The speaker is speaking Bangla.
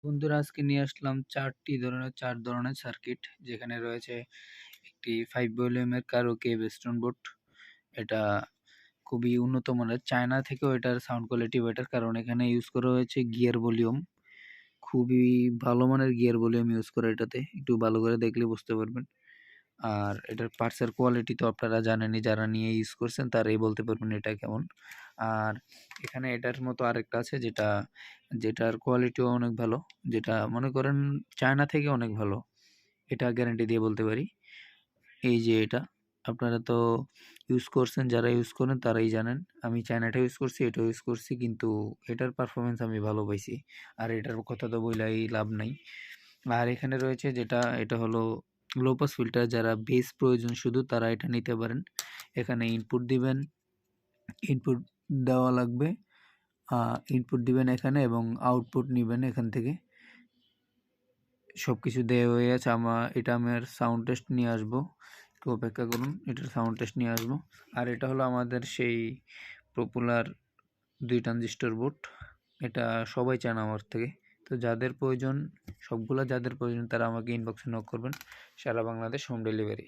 বন্ধুরা আজকে নিয়ে আসলাম ৪ ধরনের সার্কিট, যেখানে রয়েছে একটি 5 ভলিউমের কারোকে বেস্টন বোর্ড। এটা খুবই উন্নত মানের, চায়না থেকেও এটার সাউন্ড কোয়ালিটি বেটার, কারণ এখানে ইউজ করা হয়েছে গিয়ার ভলিউম। খুবই ভালো মানের গিয়ার ভলিউম ইউজ করে এটাতে, একটু ভালো করে দেখলে বুঝতে পারবেন। আর এটার পার্টসের কোয়ালিটি তো আপনারা জানেনই, যারা নিয়ে ইউজ করছেন তারাই বলতে পারবেন এটা কেমন। আর এখানে এটার মতো আরেকটা আছে যেটার কোয়ালিটিও অনেক ভালো, যেটা মনে করেন চায়না থেকে অনেক ভালো, এটা গ্যারান্টি দিয়ে বলতে পারি। এই যে এটা আপনারা তো ইউজ করছেন, যারা ইউজ করেন তারাই জানেন। আমি চায়নাটা ইউজ করছি, এটা ইউজ করছি, কিন্তু এটার পারফরমেন্স আমি ভালো পাইছি। আর এটার কথা তো বইলাই লাভ নাই। আর এখানে রয়েছে এটা হলো লো পাস ফিল্টার, যারা বেস প্রয়োজন শুধু তারা এটা নিতে পারেন। এখানে ইনপুট দিবেন, ইনপুট দেওয়া লাগবে, ইনপুট দিবেন এখানে এবং আউটপুট নেবেন এখান থেকে। সব কিছু দেওয়া হয়ে আছে। আমার সাউন্ড টেস্ট নিয়ে আসবো, একটু অপেক্ষা করুন, এটার সাউন্ড টেস্ট নিয়ে আসবো। আর এটা হলো আমাদের সেই পপুলার 2 ট্রানজিস্টর বোর্ড। এটা সবাই চান আমার থেকে। তো যাদের প্রয়োজন, যাদের প্রয়োজন তারা আমাকে ইনবক্সে নক করবেন। সারা বাংলাদেশ হোম ডেলিভারি।